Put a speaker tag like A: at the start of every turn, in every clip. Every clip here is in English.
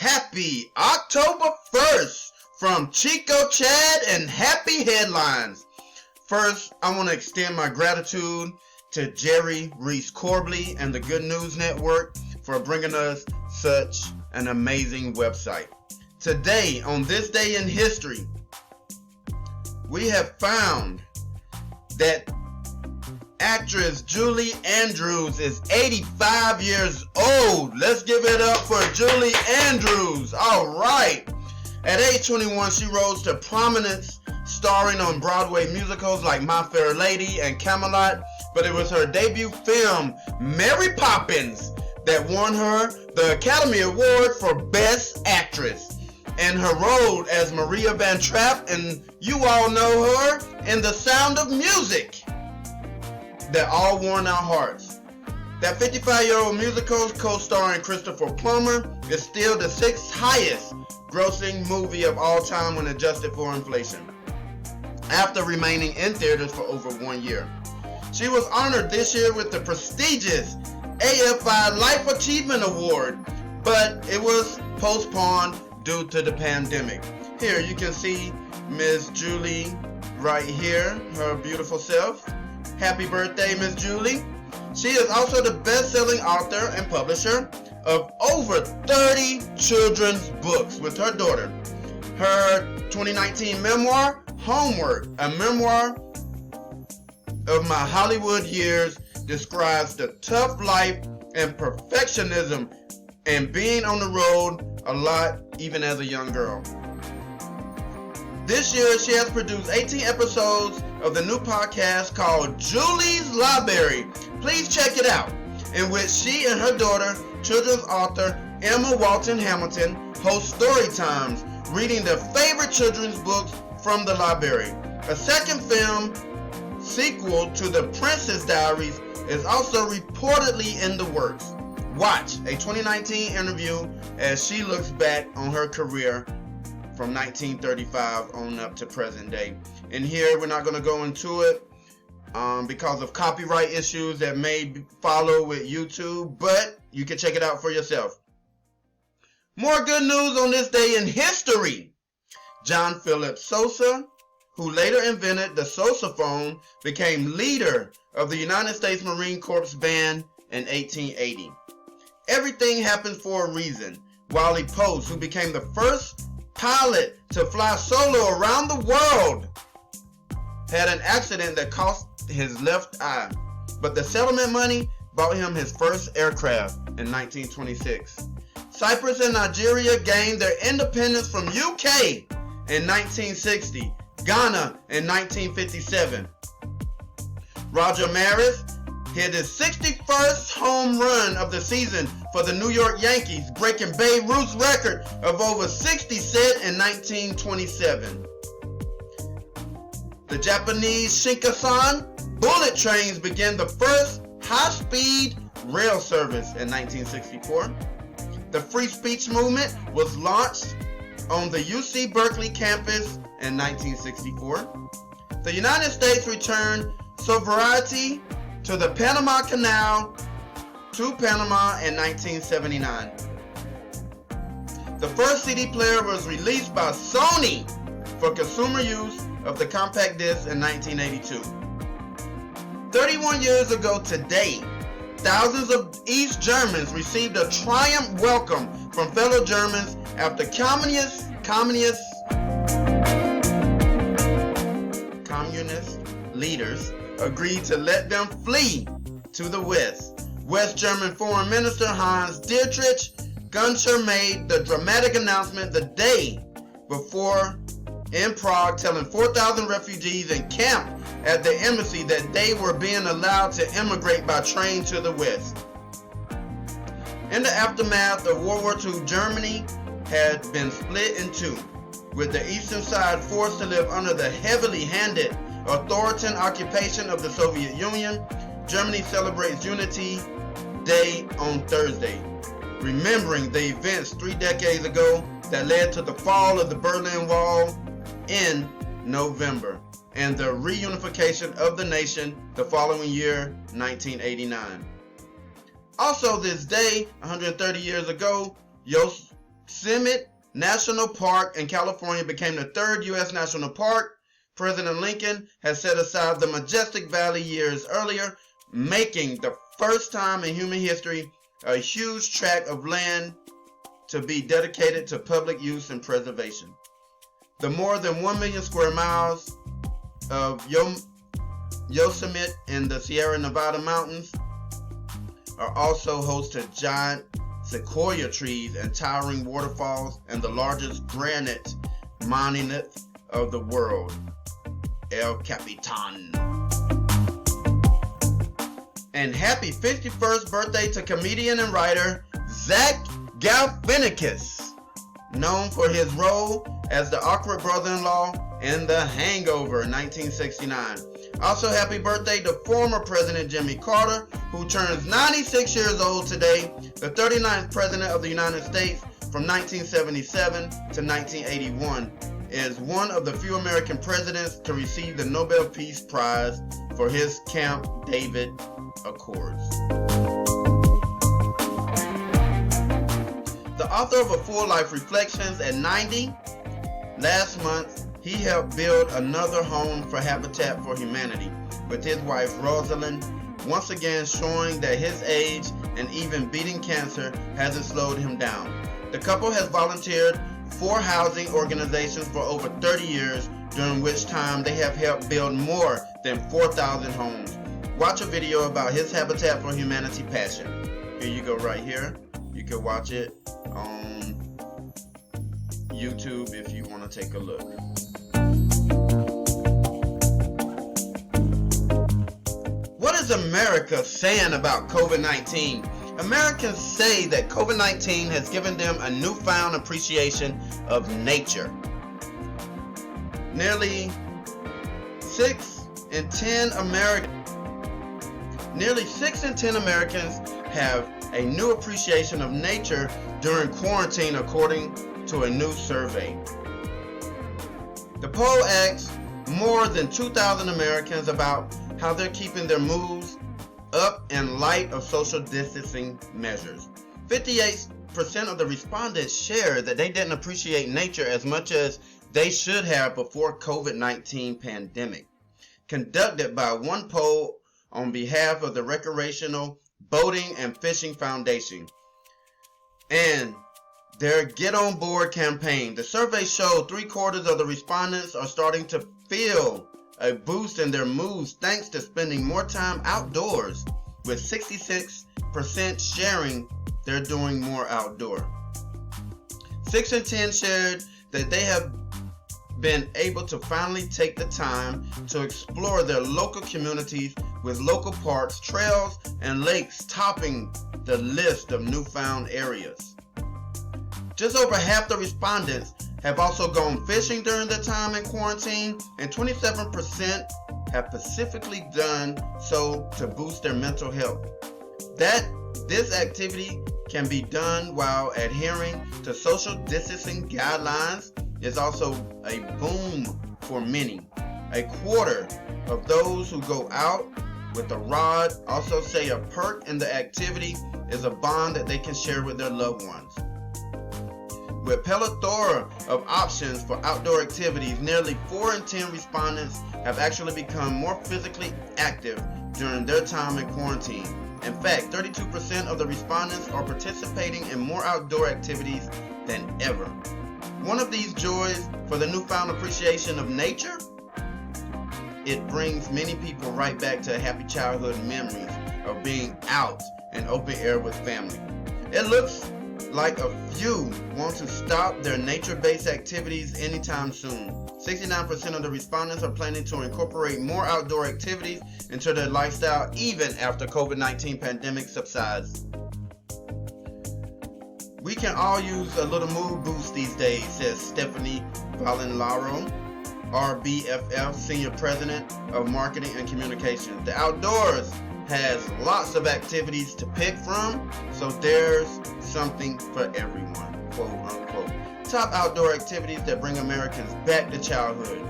A: Happy October 1st from Chico Chad and Happy Headlines. First, I want to extend my gratitude to Jerry Weis-Corbley and the Good News Network for bringing us such an amazing website. Today, on this day in history, we have found that actress Julie Andrews is 85 years old. Let's give it up for Julie Andrews. All right. At age 21, she rose to prominence, starring on Broadway musicals like My Fair Lady and Camelot. But it was her debut film, Mary Poppins, that won her the Academy Award for Best Actress. And her role as Maria Van Trapp, and you all know her in The Sound of Music, that all won our hearts. That 55-year-old musical co-starring Christopher Plummer is still the 6th highest grossing movie of all time when adjusted for inflation, after remaining in theaters for over 1 year. She was honored this year with the prestigious AFI Life Achievement Award, but it was postponed due to the pandemic. Here you can see Miss Julie right here, her beautiful self. Happy birthday, Miss Julie. She is also the best-selling author and publisher of over 30 children's books with her daughter. Her 2019 memoir, Homework, a memoir of my Hollywood years, describes the tough life and perfectionism and being on the road a lot, even as a young girl. This year, she has produced 18 episodes of the new podcast called Julie's Library. Please check it out, in which she and her daughter, children's author Emma Walton Hamilton, host story times, reading their favorite children's books from the library. A second film sequel to the Princess Diaries is also reportedly in the works. Watch a 2019 interview as she looks back on her career from 1935 on up to present day. And here we're not going to go into it because of copyright issues that may follow with YouTube, but you can check it out for yourself. More good news on this day in history. John Philip Sousa, who later invented the sousaphone, became leader of the United States Marine Corps Band in 1880. Everything happens for a reason. Wiley Post, who became the first pilot to fly solo around the world, had an accident that cost his left eye, but the settlement money bought him his first aircraft in 1926. Cyprus and Nigeria gained their independence from UK in 1960, Ghana in 1957. Roger Maris hit his 61st home run of the season for the New York Yankees, breaking Babe Ruth's record of over 60 set in 1927. The Japanese Shinkansen bullet trains began the first high-speed rail service in 1964. The free speech movement was launched on the UC Berkeley campus in 1964. The United States returned sovereignty to the Panama Canal to Panama in 1979. The first CD player was released by Sony for consumer use of the compact disc in 1982. 31 years ago today, thousands of East Germans received a triumph welcome from fellow Germans after communist leaders agreed to let them flee to the West. West German Foreign Minister Hans Dietrich Genscher made the dramatic announcement the day before in Prague, telling 4,000 refugees encamped at the embassy that they were being allowed to immigrate by train to the West. In the aftermath of World War II, Germany had been split in two, with the eastern side forced to live under the heavily handed authoritarian occupation of the Soviet Union. Germany celebrates Unity Day on Thursday, remembering the events 3 decades ago that led to the fall of the Berlin Wall in November and the reunification of the nation the following year, 1989. Also this day, 130 years ago, Yosemite National Park in California became the third U.S. national park. President Lincoln had set aside the majestic valley years earlier, making the first time in human history a huge tract of land to be dedicated to public use and preservation. The more than 1 million square miles of Yosemite in the Sierra Nevada mountains are also host to giant sequoia trees and towering waterfalls and the largest granite monument of the world, El Capitan. And happy 51st birthday to comedian and writer Zach Galifianakis, known for his role as the awkward brother-in-law in The Hangover 1969. Also happy birthday to former President Jimmy Carter, who turns 96 years old today, the 39th President of the United States from 1977 to 1981, is one of the few American presidents to receive the Nobel Peace Prize for his Camp David Accords. The author of A Full Life Reflections at 90, last month, he helped build another home for Habitat for Humanity with his wife Rosalind, once again showing that his age and even beating cancer hasn't slowed him down. The couple has volunteered for housing organizations for over 30 years, during which time they have helped build more than 4,000 homes. Watch a video about his Habitat for Humanity passion. Here you go right here. You can watch it on YouTube if you want to take a look. What is America saying about COVID-19? Americans say that COVID-19 has given them a newfound appreciation of nature. Nearly 6 in 10 Americans have a new appreciation of nature during quarantine, according to a new survey. The poll asked more than 2,000 Americans about how they're keeping their moods up in light of social distancing measures. 58% of the respondents shared that they didn't appreciate nature as much as they should have before COVID-19 pandemic. Conducted by one poll on behalf of the Recreational Boating and Fishing Foundation and their Get On Board campaign. The survey showed 3/4 of the respondents are starting to feel a boost in their moods thanks to spending more time outdoors, with 66% sharing they're doing more outdoor. 6 in 10 shared that they have been able to finally take the time to explore their local communities, with local parks, trails, and lakes topping the list of newfound areas. Just over half the respondents have also gone fishing during their time in quarantine, and 27% have specifically done so to boost their mental health. This activity can be done while adhering to social distancing guidelines is also a boom for many. 1/4 of those who go out with a rod also say a perk in the activity is a bond that they can share with their loved ones. With a plethora of options for outdoor activities, nearly 4 in 10 respondents have actually become more physically active during their time in quarantine. In fact, 32% of the respondents are participating in more outdoor activities than ever. One of these joys for the newfound appreciation of nature, it brings many people right back to happy childhood memories of being out in open air with family. It looks like a few want to stop their nature-based activities anytime soon. 69% of the respondents are planning to incorporate more outdoor activities into their lifestyle even after COVID-19 pandemic subsides. We can all use a little mood boost these days, says Stephanie Valenlaro, RBFF Senior President of Marketing and Communications. The outdoors has lots of activities to pick from, so there's something for everyone, quote unquote. Top outdoor activities that bring Americans back to childhood: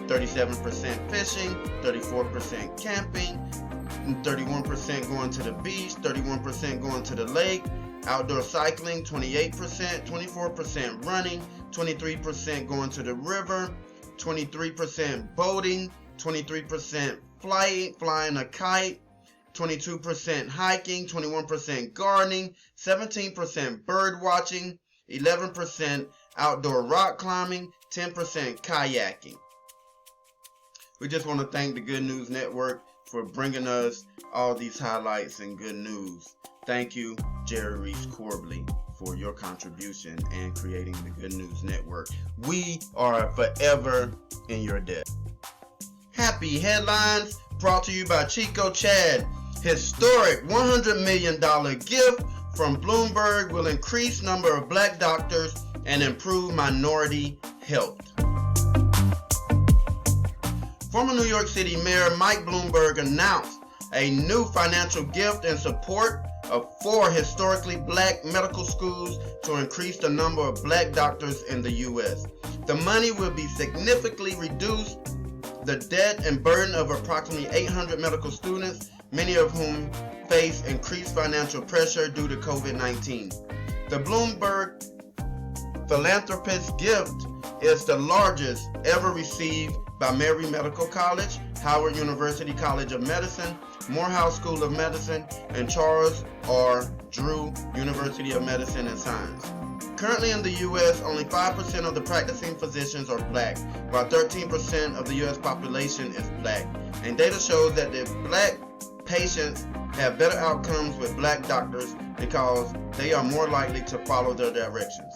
A: 37% fishing, 34% camping, 31% going to the beach, 31% going to the lake, outdoor cycling, 28%, 24% running, 23% going to the river, 23% boating, 23% flying a kite, 22% hiking, 21% gardening, 17% bird watching, 11% outdoor rock climbing, 10% kayaking. We just want to thank the Good News Network for bringing us all these highlights and good news. Thank you, Jerry Weis-Corbley, for your contribution and creating the Good News Network. We are forever in your debt. Happy headlines brought to you by Chico Chad. Historic $100 million gift from Bloomberg will increase number of black doctors and improve minority health. Former New York City Mayor Mike Bloomberg announced a new financial gift in support of 4 historically black medical schools to increase the number of black doctors in the U.S. The money will be significantly reduce the debt and burden of approximately 800 medical students, many of whom face increased financial pressure due to COVID-19. The Bloomberg philanthropist gift is the largest ever received by Mary Medical College, Howard University College of Medicine, Morehouse School of Medicine, and Charles R. Drew University of Medicine and Science. Currently in the U.S., only 5% of the practicing physicians are black, while 13% of the U.S. population is black. And data shows that the black patients have better outcomes with black doctors because they are more likely to follow their directions.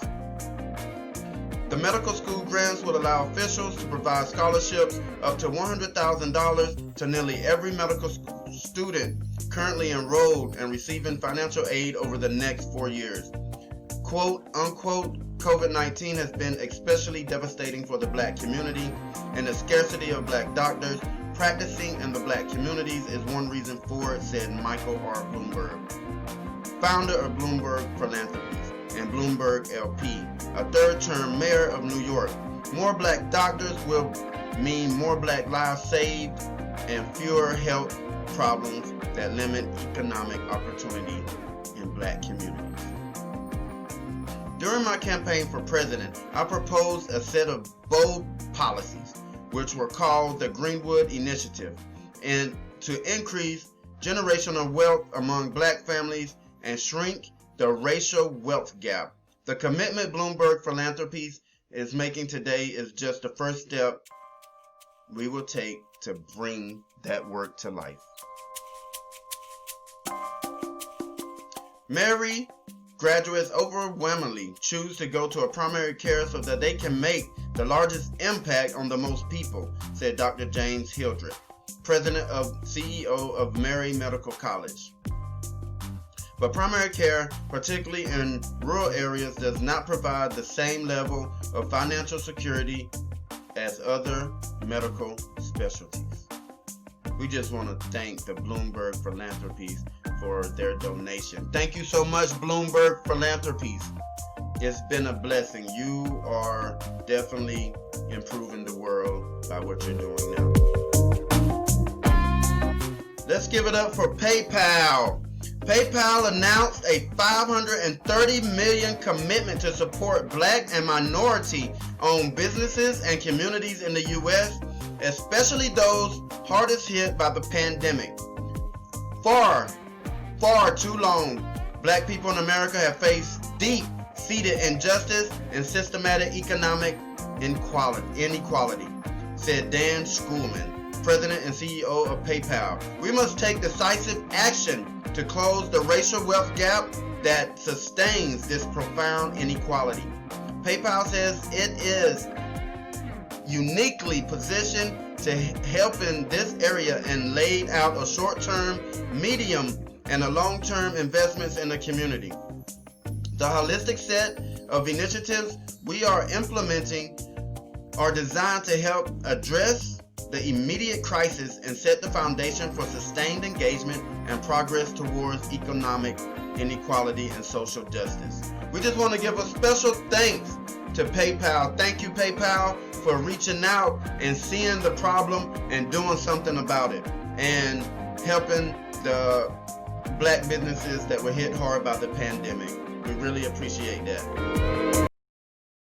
A: The medical school grants will allow officials to provide scholarships up to $100,000 to nearly every medical student currently enrolled and receiving financial aid over the next 4 years. Quote unquote, COVID-19 has been especially devastating for the black community, and the scarcity of black doctors practicing in the black communities is one reason for it, said Michael R. Bloomberg, founder of Bloomberg Philanthropies and Bloomberg LP, a third-term mayor of New York. More black doctors will mean more black lives saved and fewer health problems that limit economic opportunity in black communities. During my campaign for president, I proposed a set of bold policies, which were called the Greenwood Initiative, and to increase generational wealth among black families and shrink the racial wealth gap. The commitment Bloomberg Philanthropies is making today is just the first step we will take to bring that work to life. Mary graduates overwhelmingly choose to go to a primary care so that they can make the largest impact on the most people, said Dr. James Hildreth, president and CEO of Mary Medical College. But primary care, particularly in rural areas, does not provide the same level of financial security as other medical specialties. We just want to thank the Bloomberg Philanthropies for their donation. Thank you so much, Bloomberg Philanthropies. It's been a blessing. You are definitely improving the world by what you're doing now. Let's give it up for PayPal. PayPal announced a $530 million commitment to support black and minority-owned businesses and communities in the U.S., especially those hardest hit by the pandemic. Far too long, black people in America have faced deep-seated injustice and systematic economic inequality, said Dan Schulman, president and CEO of PayPal. We must take decisive action to close the racial wealth gap that sustains this profound inequality. PayPal says it is uniquely positioned to help in this area and laid out a short-term, medium, and a long-term investments in the community. The holistic set of initiatives we are implementing are designed to help address the immediate crisis and set the foundation for sustained engagement and progress towards economic inequality and social justice. We just want to give a special thanks to PayPal. Thank you, PayPal, for reaching out and seeing the problem and doing something about it and helping the black businesses that were hit hard by the pandemic. We really appreciate that.